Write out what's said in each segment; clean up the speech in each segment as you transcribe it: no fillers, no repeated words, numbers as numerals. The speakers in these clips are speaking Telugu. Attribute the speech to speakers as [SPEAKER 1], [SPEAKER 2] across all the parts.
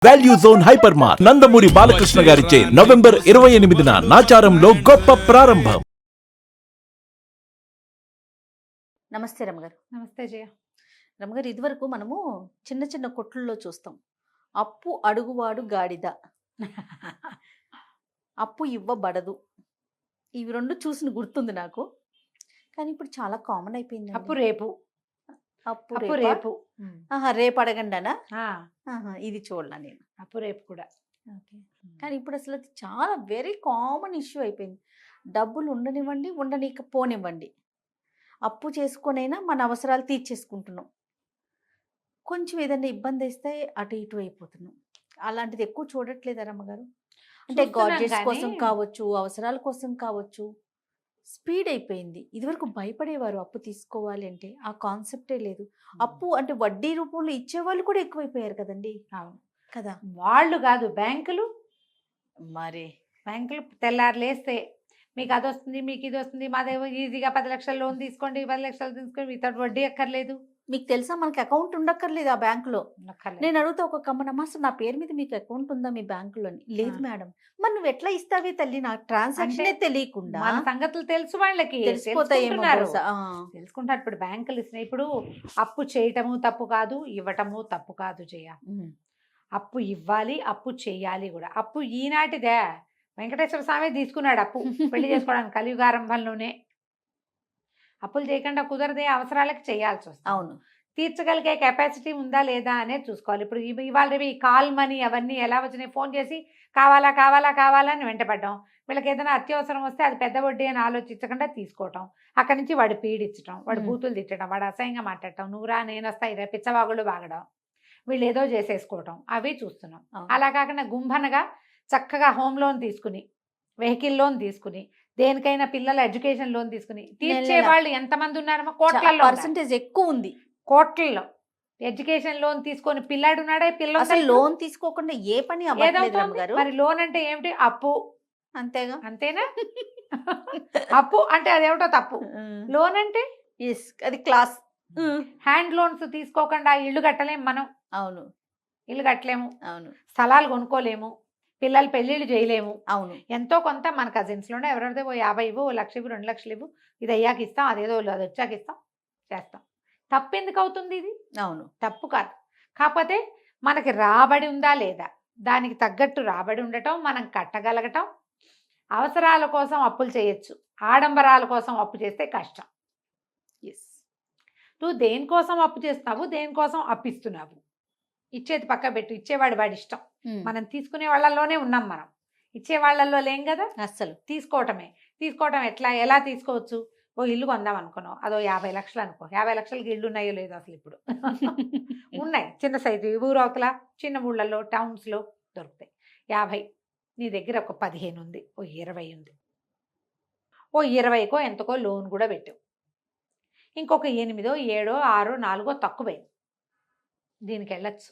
[SPEAKER 1] Value zone hyper mart Nandamuri Balakrishna గారిచే నవంబర్ 28న నాచారంలో గొప్ప ప్రారంభం.
[SPEAKER 2] నమస్తే రమగారు.
[SPEAKER 3] నమస్తే జయ.
[SPEAKER 2] రమగారు, ఇదివరకు మనము చిన్న చిన్న కొట్లలో చూస్తాం, అప్పు అడుగువాడు గాడిద, అప్పు ఇవ్వబడదు. ఇవి రెండు చూసిన గుర్తుంది నాకు. కానీ ఇప్పుడు చాలా కామన్ అయిపోయింది.
[SPEAKER 3] అప్పు రేపు,
[SPEAKER 2] అప్పు
[SPEAKER 3] అప్పు
[SPEAKER 2] రేపా?
[SPEAKER 3] రేపు.
[SPEAKER 2] రేపు అడగండానా?
[SPEAKER 3] ఆ,
[SPEAKER 2] ఇది చూడలా నేను.
[SPEAKER 3] అప్పు రేపు కూడా.
[SPEAKER 2] కానీ ఇప్పుడు అసలు అది చాలా వెరీ కామన్ ఇష్యూ అయిపోయింది. డబ్బులు ఉండనివ్వండి, ఉండనీకపోనివ్వండి, అప్పు చేసుకొనైనా మన అవసరాలు తీర్చేసుకుంటున్నాం. కొంచెం ఏదైనా ఇబ్బంది వేస్తే అటు ఇటు అయిపోతున్నాం. అలాంటిది ఎక్కువ చూడట్లేదా రమ్మగారు? అంటే
[SPEAKER 3] చూస్తున్నాం
[SPEAKER 2] గాడ్జెట్స్
[SPEAKER 3] కానీ-
[SPEAKER 2] కోసం కావచ్చు, అవసరాల కోసం కావచ్చు, స్పీడ్ అయిపోయింది. ఇదివరకు భయపడేవారు అప్పు తీసుకోవాలి అంటే, ఆ కాన్సెప్టే లేదు. అప్పు అంటే వడ్డీ రూపంలో ఇచ్చేవాళ్ళు కూడా ఎక్కువైపోయారు కదండి.
[SPEAKER 3] అవును
[SPEAKER 2] కదా
[SPEAKER 3] వాళ్ళు కాదు, బ్యాంకులు.
[SPEAKER 2] మరి
[SPEAKER 3] బ్యాంకులు తెల్లారు లేస్తే మీకు అది వస్తుంది, మీకు ఇది వస్తుంది, మాదేమో ఈజీగా 10 లక్షల లోన్ తీసుకోండి, 10 లక్షలు తీసుకోండి, మీతో వడ్డీ అక్కర్లేదు.
[SPEAKER 2] మీకు తెలుసా, మనకి అకౌంట్ ఉండక్కర్లేదు ఆ బ్యాంకులో.
[SPEAKER 3] అక్కర్లేదు.
[SPEAKER 2] నేను అడుగుతా, ఒక కమ్మనమ్మా అసలు నా పేరు మీద మీకు అకౌంట్ ఉందా మీ బ్యాంకులోని? లేదు మేడం. మరి నువ్వు ఎట్లా ఇస్తావే తల్లి, నాకు ట్రాన్సాక్షన్ తెలియకుండా?
[SPEAKER 3] మన సంగతులు తెలుసు వాళ్ళకి,
[SPEAKER 2] తెలిసిపోతాయేమో
[SPEAKER 3] తెలుసుకుంటున్నారు.
[SPEAKER 2] బహుశా.
[SPEAKER 3] తెలుసుకుంటారు. ఇప్పుడు బ్యాంకులు ఇస్తున్నాయి. ఇప్పుడు అప్పు చేయటము తప్పు కాదు, ఇవ్వటము తప్పు కాదు జయ. అప్పు ఇవ్వాలి, అప్పు చెయ్యాలి కూడా. అప్పు ఈనాటిదే. వెంకటేశ్వర స్వామి తీసుకున్నాడు అప్పు పెళ్లి చేసుకోవడానికి కలియుగారంభంలోనే. అప్పులు చేయకుండా కుదరదే, అవసరాలకు చేయాల్సి వస్తుంది.
[SPEAKER 2] అవును.
[SPEAKER 3] తీర్చగలిగే కెపాసిటీ ఉందా లేదా అనేది చూసుకోవాలి. ఇప్పుడు ఇవాళ రేపు ఈ కాల్ మనీ అవన్నీ ఎలా వచ్చినాయి, ఫోన్ చేసి కావాలా కావాలా కావాలా అని వెంటపడ్డాం. వీళ్ళకి ఏదైనా అత్యవసరం వస్తే అది పెద్ద వడ్డీ అని ఆలోచించకుండా తీసుకోవటం, అక్కడి నుంచి వాడు పీడించడం, వాడు బూతులు తిట్టడం, వాడు అసహ్యంగా మాట్లాడటం, నువ్వురా నేను వస్తా ఇరా పిచ్చవాగుళ్ళు బాగడం, వీళ్ళు ఏదో చేసేసుకోవటం, అవి చూస్తున్నాం. అలా కాకుండా గుంభనగా చక్కగా హోమ్ లోన్ తీసుకుని, వెహికల్ లోన్ తీసుకుని, దేనికైనా పిల్లల ఎడ్యుకేషన్ లోన్ తీసుకుని తీర్చే వాళ్ళు ఎంతమంది ఉన్నారమ్మా? కోట్లలో
[SPEAKER 2] పర్సంటేజ్ ఎక్కువ ఉంది.
[SPEAKER 3] కోట్లలో ఎడ్యుకేషన్ లోన్ తీసుకొని పిల్లాడు ఉన్నాడే,
[SPEAKER 2] అసలు లోన్ తీసుకోకుండా ఏ పని అవ్వట్లేదు రమ్మగారు.
[SPEAKER 3] మరి లోన్ అంటే ఏమిటి? అప్పు.
[SPEAKER 2] అంతేగా.
[SPEAKER 3] అంతేనా? అప్పు అంటే అదేమిటో తప్పు. లోన్ అంటే
[SPEAKER 2] అది క్లాస్.
[SPEAKER 3] హ్యాండ్ లోన్స్ తీసుకోకుండా ఇల్లు కట్టలేము మనం.
[SPEAKER 2] అవును,
[SPEAKER 3] ఇల్లు కట్టలేము,
[SPEAKER 2] అవును,
[SPEAKER 3] స్థలాలు కొనుక్కోలేము, పిల్లలు పెళ్ళిళ్ళు చేయలేము.
[SPEAKER 2] అవును.
[SPEAKER 3] ఎంతో కొంత మన కజిన్స్లోనే ఎవరైతే ఓ 50 ఇవ్వు, ఓ 1,00,000 ఇవ్వు, 2 లక్షలు ఇవ్వు, ఇది అయ్యాక ఇస్తాం, అదేదో అది వచ్చాక ఇస్తాం, చేస్తాం. తప్పు ఎందుకు అవుతుంది? ఇది
[SPEAKER 2] అవును,
[SPEAKER 3] తప్పు కాదు. కాకపోతే మనకి రాబడి ఉందా లేదా, దానికి తగ్గట్టు రాబడి ఉండటం, మనం కట్టగలగటం. అవసరాల కోసం అప్పులు చేయొచ్చు, ఆడంబరాల కోసం అప్పు చేస్తే కష్టం.
[SPEAKER 2] ఎస్.
[SPEAKER 3] నువ్వు దేనికోసం అప్పు చేస్తున్నావు, దేనికోసం అప్పిస్తున్నావు, ఇచ్చేది పక్క పెట్టు. ఇచ్చేవాడు వాడి ఇష్టం. మనం తీసుకునే వాళ్ళల్లోనే ఉన్నాం, మనం ఇచ్చే వాళ్ళల్లో లేం కదా.
[SPEAKER 2] అస్సలు
[SPEAKER 3] తీసుకోవటం ఎలా తీసుకోవచ్చు? ఓ ఇల్లు కొందాం అనుకున్నావు, అదో 50 లక్షలు అనుకో. 50 లక్షలకి ఇల్లు ఉన్నాయో లేదో అసలు ఇప్పుడు ఉన్నాయి. చిన్న సైజు ఊరవతల చిన్న ఊళ్ళల్లో టౌన్స్లో దొరుకుతాయి. 50, నీ దగ్గర ఒక 15 ఉంది, ఓ 20 ఉంది, ఓ 20కో ఎంతకో లోన్ కూడా పెట్టావు. ఇంకొక 8, 7, 6, 4 తక్కువైంది, దీనికి వెళ్ళచ్చు.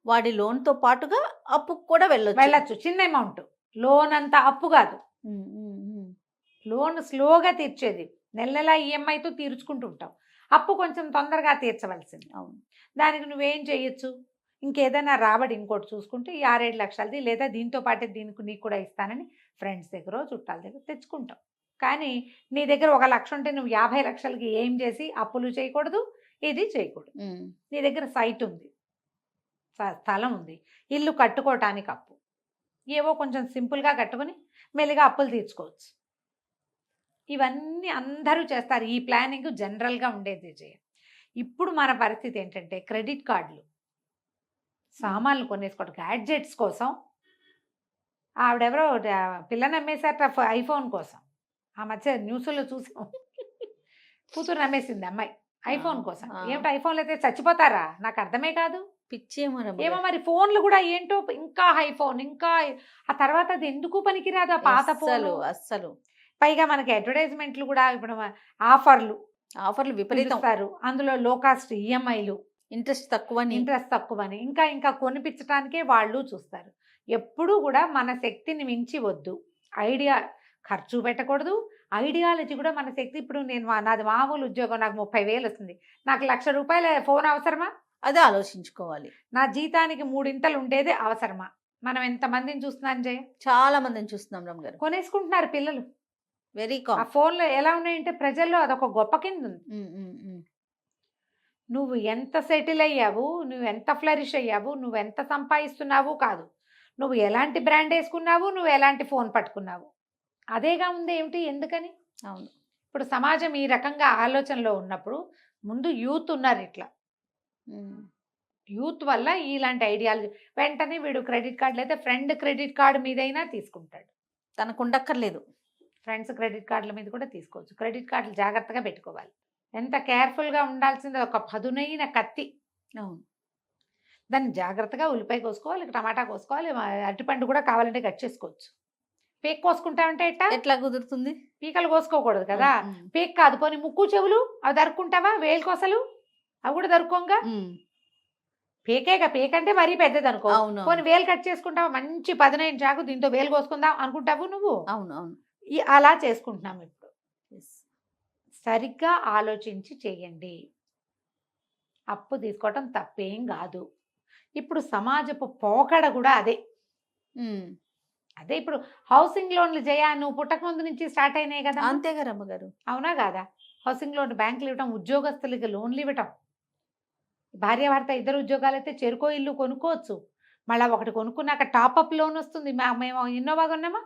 [SPEAKER 2] వాడి లోన్ తో పాటుగా అప్పు కూడా వెళ్ళొచ్చు.
[SPEAKER 3] చిన్న అమౌంట్. లోన్ అంతా అప్పు కాదు, లోన్ స్లోగా తీర్చేది. నెల నెల ఈఎంఐతో తీర్చుకుంటూ ఉంటాం. అప్పు కొంచెం తొందరగా తీర్చవలసింది.
[SPEAKER 2] అవును.
[SPEAKER 3] దానికి నువ్వేం చేయొచ్చు? ఇంకేదైనా రాబడి ఇంకోటి చూసుకుంటే ఈ 6-7 లక్షలది, లేదా దీంతో పాటే నీకు కూడా ఇస్తానని ఫ్రెండ్స్ దగ్గర చుట్టాల దగ్గర తెచ్చుకుంటావు. కానీ నీ దగ్గర 1 లక్ష ఉంటే నువ్వు 50 లక్షలకి ఏం చేసి అప్పులు చేయకూడదు, ఇది చేయకూడదు. నీ దగ్గర సైట్ ఉంది, స్థలం ఉంది, ఇల్లు కట్టుకోవటానికి అప్పు, ఏవో కొంచెం సింపుల్గా కట్టుకొని మెల్లిగా అప్పులు తీర్చుకోవచ్చు. ఇవన్నీ అందరూ చేస్తారు. ఈ ప్లానింగ్ జనరల్గా ఉండేది చేయ. ఇప్పుడు మన పరిస్థితి ఏంటంటే, క్రెడిట్ కార్డులు, సామాన్లు కొనేసుకోవడం, గ్యాడ్జెట్స్ కోసం. ఆవిడెవరో పిల్లని అమ్మేశారట ఐఫోన్ కోసం. ఆ మధ్య న్యూస్లో చూసాం, కూతురు నమ్మేసింది అమ్మాయి ఐఫోన్ కోసం. ఏమిటి ఐఫోన్లు అయితే చచ్చిపోతారా? నాకు అర్థమే కాదు. ఏమో మరి ఫోన్లు కూడా ఏంటో, ఇంకా ఐఫోన్, ఇంకా ఆ తర్వాత అది ఎందుకు పనికిరాదు ఆ పాత ఫోన్.
[SPEAKER 2] అస్సలు.
[SPEAKER 3] పైగా మనకి అడ్వర్టైజ్మెంట్లు కూడా ఇప్పుడు ఆఫర్లు
[SPEAKER 2] విపరీతం.
[SPEAKER 3] అందులో లో కాస్ట్ ఈఎంఐలు,
[SPEAKER 2] ఇంట్రెస్ట్ తక్కువని
[SPEAKER 3] ఇంకా కొనిపించడానికే వాళ్ళు చూస్తారు. ఎప్పుడూ కూడా మన శక్తిని మించి వద్దు. ఐడియా ఖర్చు పెట్టకూడదు, ఐడియాలజీ కూడా మన శక్తి. ఇప్పుడు నాది మామూలు ఉద్యోగం, నాకు 30,000 వస్తుంది, నాకు 1,00,000 రూపాయల ఫోన్ అవసరమా?
[SPEAKER 2] అదే ఆలోచించుకోవాలి.
[SPEAKER 3] నా జీతానికి 3 ఉండేదే అవసరమా? మనం ఎంతమందిని చూస్తున్నాం జయ?
[SPEAKER 2] చాలా మందిని చూస్తున్నాం రమ్మగారు.
[SPEAKER 3] కొనేసుకుంటున్నారు పిల్లలు.
[SPEAKER 2] వెరీ
[SPEAKER 3] ఆ
[SPEAKER 2] కామన్.
[SPEAKER 3] ఫోన్లో ఎలా ఉన్నాయంటే ప్రజల్లో అదొక గొప్ప కింద ఉంది. నువ్వు ఎంత సెటిల్ అయ్యావు, నువ్వు ఎంత ఫ్లరిష్ అయ్యావు, నువ్వు ఎంత సంపాదిస్తున్నావు కాదు, నువ్వు ఎలాంటి బ్రాండ్ వేసుకున్నావు, నువ్వు ఎలాంటి ఫోన్ పట్టుకున్నావు, అదేగా ఉంది. ఏమిటి ఎందుకని?
[SPEAKER 2] అవును.
[SPEAKER 3] ఇప్పుడు సమాజం ఈ రకంగా ఆలోచనలో ఉన్నప్పుడు ముందు యూత్ ఉన్నారు ఇట్లా. యూత్ వల్ల ఇలాంటి ఐడియాలజీ వెంటనే వీడు క్రెడిట్ కార్డులు అయితే ఫ్రెండ్ క్రెడిట్ కార్డు మీదైనా తీసుకుంటాడు.
[SPEAKER 2] తనకు ఉండక్కర్లేదు.
[SPEAKER 3] ఫ్రెండ్స్ క్రెడిట్ కార్డుల మీద కూడా తీసుకోవచ్చు. క్రెడిట్ కార్డులు జాగ్రత్తగా పెట్టుకోవాలి. ఎంత కేర్ఫుల్గా ఉండాల్సింది, ఒక పదునైన కత్తి.
[SPEAKER 2] అవును.
[SPEAKER 3] దాన్ని జాగ్రత్తగా ఉల్లిపాయ కోసుకోవాలి, టమాటా కోసుకోవాలి, అరటిపండు కూడా కావాలంటే కట్ చేసుకోవచ్చు. పీక్ కోసుకుంటావంటే
[SPEAKER 2] ఎట్లా కుదురుతుంది?
[SPEAKER 3] పీకలు కోసుకోకూడదు కదా. పీక్ కాదు, పోనీ ముక్కు చెవులు అవి దరుక్కుంటావా? వేలు కోసలు అవి కూడా దరుక్కోంగా. పీకేగా, పీక్ అంటే మరీ పెద్దది అనుకో. పోనీ వేలు కట్ చేసుకుంటావా? మంచి పదునైన చాకు, దీంతో వేలు కోసుకుందాం అనుకుంటావు నువ్వు.
[SPEAKER 2] అవును అవును.
[SPEAKER 3] అలా చేసుకుంటున్నాం ఇప్పుడు. సరిగ్గా ఆలోచించి చేయండి. అప్పు తీసుకోవటం తప్పేం కాదు. ఇప్పుడు సమాజపు పోకడ కూడా అదే. అదే ఇప్పుడు హౌసింగ్ లోన్లు జయ నువ్వు పుట్టక ముందు నుంచి స్టార్ట్ అయినాయి కదా.
[SPEAKER 2] అంతేగా రమ్మగారు.
[SPEAKER 3] అవునా కాదా? హౌసింగ్ లోన్ బ్యాంకులు ఇవ్వటం, ఉద్యోగస్తులకి లోన్లు ఇవ్వటం. భార్యాభర్త ఇద్దరు ఉద్యోగాలు అయితే చెరుకో ఇల్లు కొనుక్కోవచ్చు. మళ్ళీ ఒకటి కొనుక్కున్నాక టాపప్ లోన్ వస్తుంది. మేము ఇన్నోవా కొన్నామా,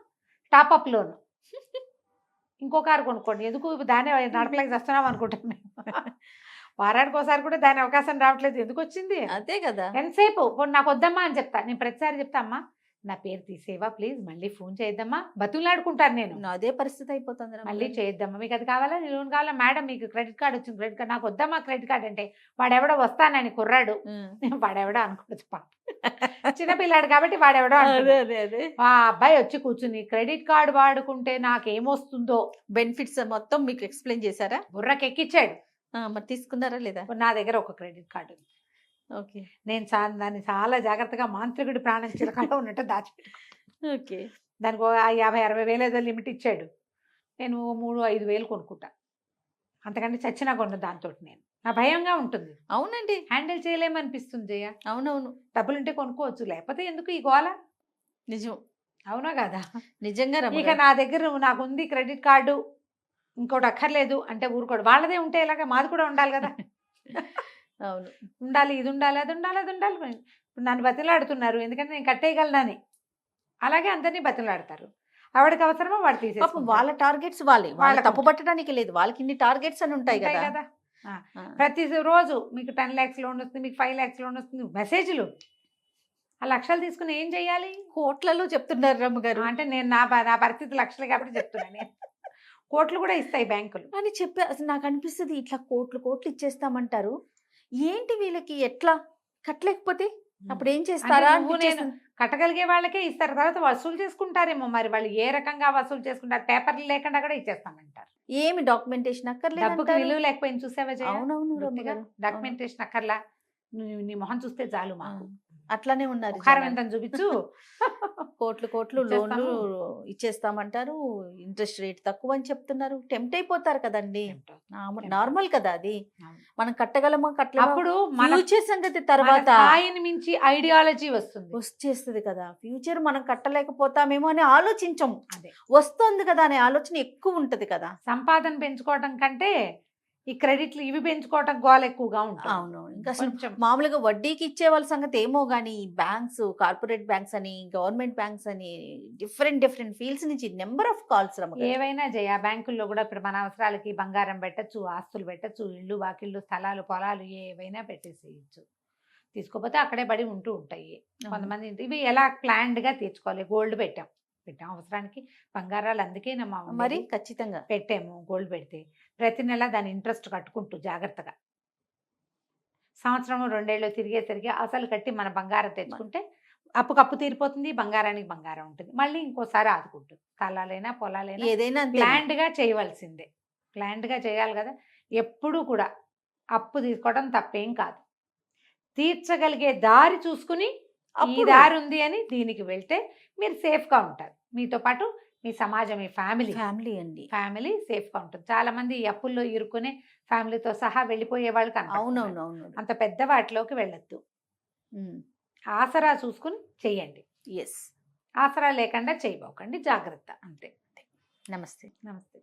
[SPEAKER 3] టాపప్ లోన్. ఇంకో కారు కొనుక్కోండి. ఎందుకు దాన్ని నడపలేక చేస్తున్నాం అనుకుంటాం. వారానికి ఒకసారి కూడా దాని అవకాశం రావట్లేదు. ఎందుకు వచ్చింది?
[SPEAKER 2] అంతే కదా.
[SPEAKER 3] ఎంతసేపు నాకు వద్దమ్మా అని చెప్తా. నేను ప్రతిసారి చెప్తా, అమ్మా నా పేరు తీసేవా ప్లీజ్, మళ్ళీ ఫోన్ చేద్దామా, బతులాడుకుంటాను నేను.
[SPEAKER 2] అదే పరిస్థితి అయిపోతుంది.
[SPEAKER 3] మళ్ళీ చేద్దామా, మీకు అది కావాలా, లోన్ కావాలా మేడం, మీకు క్రెడిట్ కార్డు వచ్చింది, క్రెడిట్ కార్డు నాకు వద్దమ్మా క్రెడిట్ కార్డు అంటే. వాడెవడో వస్తానని కుర్రాడు, వాడెవడో అనుకోవచ్చు. చిన్నపిల్లాడు కాబట్టి వాడెవడో. ఆ అబ్బాయి వచ్చి కూర్చుని క్రెడిట్ కార్డు వాడుకుంటే నాకేమొస్తుందో
[SPEAKER 2] బెనిఫిట్స్ మొత్తం మీకు ఎక్స్ప్లెయిన్ చేశారా?
[SPEAKER 3] బుర్రకెక్కిచ్చాడు.
[SPEAKER 2] మరి తీసుకున్నారా లేదా?
[SPEAKER 3] నా దగ్గర ఒక క్రెడిట్ కార్డు ఉంది.
[SPEAKER 2] ఓకే.
[SPEAKER 3] నేను దాన్ని చాలా జాగ్రత్తగా మాంత్రికుడి ప్రాణం చిలకలో ఉన్నట్టు దాచిపెట్టుకున్నాను.
[SPEAKER 2] ఓకే.
[SPEAKER 1] దానికి 50-60 వేలు ఏదో లిమిట్ ఇచ్చాడు. నేను 3-5 వేలు కొనుక్కుంటా, అంతకంటే చచ్చినా కొన్న దాంతో నేను. నా భయంగా ఉంటుంది.
[SPEAKER 2] అవునండి,
[SPEAKER 1] హ్యాండిల్ చేయలేమనిపిస్తుంది జయ.
[SPEAKER 2] అవునవును,
[SPEAKER 1] డబ్బులుంటే కొనుక్కోవచ్చు, లేకపోతే ఎందుకు ఈ గోల.
[SPEAKER 2] నిజం.
[SPEAKER 1] అవునా కదా?
[SPEAKER 2] నిజంగా.
[SPEAKER 1] ఇక నా దగ్గర నాకు ఉంది క్రెడిట్ కార్డు, ఇంకోటి అక్కర్లేదు అంటే ఊరుకోడు. వాళ్ళదే ఉంటే ఇలాగ మాది కూడా ఉండాలి కదా.
[SPEAKER 2] అవును,
[SPEAKER 1] ఉండాలి, ఇది ఉండాలి, అది ఉండాలి, అది ఉండాలి. ఇప్పుడు నన్ను బతిలాడుతున్నారు ఎందుకంటే నేను కట్టేయగలనని. అలాగే అందరినీ బతిలాడతారు. ఆవిడకి అవసరమో వాడు తీసేసి
[SPEAKER 2] వాళ్ళ టార్గెట్స్ వాళ్ళ తప్పు పట్టడానికి లేదు, వాళ్ళకి ఇన్ని టార్గెట్స్ అని ఉంటాయి కదా.
[SPEAKER 1] ప్రతి రోజు మీకు 10 lakhs లోన్ వస్తుంది, మీకు 5 lakhs లోన్ వస్తుంది, మెసేజ్లు. ఆ లక్షలు తీసుకుని ఏం చెయ్యాలి?
[SPEAKER 2] కోట్లలో చెప్తున్నారు రమ్మగారు.
[SPEAKER 1] అంటే నేను నా పరిస్థితి లక్షలు కాబట్టి చెప్తున్నాను. నేను కోట్లు కూడా ఇస్తాయి బ్యాంకులు
[SPEAKER 2] అని చెప్పి అసలు నాకు అనిపిస్తుంది, ఇట్లా కోట్లు ఇచ్చేస్తామంటారు. ఏంటి వీళ్ళకి, ఎట్లా కట్టలేకపోతే అప్పుడు ఏం చేస్తారా?
[SPEAKER 1] నేను కట్టగలిగే వాళ్ళకే ఇస్తారు, తర్వాత వసూలు చేసుకుంటారేమో. మరి వాళ్ళు ఏ రకంగా వసూలు చేసుకుంటారు? పేపర్లు లేకుండా కూడా ఇచ్చేస్తామంటారు.
[SPEAKER 2] ఏమి డాక్యుమెంటేషన్ అక్కర్లేదు,
[SPEAKER 1] డబ్బుకి విలువ లేకపోయింది. చూసావా జయ?
[SPEAKER 2] అవునవును,
[SPEAKER 1] డాక్యుమెంటేషన్ అక్కర్లా, నీ మొహం చూస్తే చాలు మాకు.
[SPEAKER 2] అట్లానే ఉన్నారు.
[SPEAKER 1] కారం ఎంత చూపించు,
[SPEAKER 2] కోట్లు లోన్లు ఇచ్చేస్తామంటారు, ఇంట్రెస్ట్ రేట్ తక్కువ అని చెప్తున్నారు. టెంప్ట్ అయిపోతారు కదండి, నార్మల్ కదా అది. మనం కట్టగలమా
[SPEAKER 1] అప్పుడు
[SPEAKER 2] ఫ్యూచర్ సంగతి తర్వాత
[SPEAKER 1] ఆయన మించి ఐడియాలజీ
[SPEAKER 2] వచ్చేస్తుంది కదా. ఫ్యూచర్ మనం కట్టలేకపోతామేమో అని ఆలోచించం,
[SPEAKER 1] అదే
[SPEAKER 2] వస్తుంది కదా అనే ఆలోచన ఎక్కువ ఉంటది కదా.
[SPEAKER 1] సంపాదన పెంచుకోవటం కంటే ఈ క్రెడిట్లు ఇవి పెంచుకోవటం గోల ఎక్కువగా ఉంటుంది.
[SPEAKER 2] అవును, ఇంకా అసలు మామూలుగా వడ్డీకి ఇచ్చే వాళ్ళ సంగతి ఏమో గానీ, బ్యాంక్స్, కార్పొరేట్ బ్యాంక్స్ అని, గవర్నమెంట్ బ్యాంక్స్ అని, డిఫరెంట్ ఫీల్డ్స్ నుంచి నెంబర్ ఆఫ్ కాల్స్.
[SPEAKER 1] ఏవైనా జయ, బ్యాంకుల్లో కూడా ఇప్పుడు మన అవసరాలకి బంగారం పెట్టచ్చు, ఆస్తులు పెట్టచ్చు, ఇళ్ళు వాకిళ్ళు, స్థలాలు, పొలాలు ఏవైనా పెట్టేసేయచ్చు. తీసుకోపోతే అక్కడే పడి ఉంటూ ఉంటాయి. కొంతమంది ఇవి ఎలా ప్లాన్డ్ గా తీర్చుకోవాలి. గోల్డ్ పెట్టాం అవసరానికి, బంగారాలు అందుకే
[SPEAKER 2] మరి ఖచ్చితంగా
[SPEAKER 1] పెట్టాము. గోల్డ్ పెడితే ప్రతి నెల దాని ఇంట్రెస్ట్ కట్టుకుంటూ జాగ్రత్తగా సంవత్సరం 2 ఏళ్ళు తిరిగేసరికి అసలు కట్టి మన బంగారం తెచ్చుకుంటే అప్పు తీరిపోతుంది, బంగారానికి బంగారం ఉంటుంది, మళ్ళీ ఇంకోసారి ఆదుకుంటుంది. స్థలాలైనా పొలాలైనా
[SPEAKER 2] ఏదైనా
[SPEAKER 1] ప్లాన్డ్ గా చేయవలసిందే. ప్లాన్డ్ గా చేయాలి కదా. ఎప్పుడూ కూడా అప్పు తీసుకోవడం తప్పేం కాదు. తీర్చగలిగే దారి చూసుకుని ఈ దారి ఉంది అని దీనికి వెళ్తే మీరు సేఫ్గా ఉంటారు. మీతో పాటు
[SPEAKER 3] మీ సమాజం, మీ ఫ్యామిలీ
[SPEAKER 2] ఫ్యామిలీ అండి.
[SPEAKER 3] ఫ్యామిలీ సేఫ్గా ఉంటుంది. చాలా మంది ఈ అప్పుల్లో ఇరుక్కునే ఫ్యామిలీతో సహా వెళ్ళిపోయే వాళ్ళు కనపడుతున్నారు.
[SPEAKER 2] అవునవునవును.
[SPEAKER 3] అంత పెద్ద వాటిలోకి వెళ్ళొద్దు. ఆసరా చూసుకుని చెయ్యండి.
[SPEAKER 2] ఎస్.
[SPEAKER 3] ఆసరా లేకుండా చేయబోకండి, జాగ్రత్త అంతే.
[SPEAKER 2] నమస్తే.
[SPEAKER 3] నమస్తే.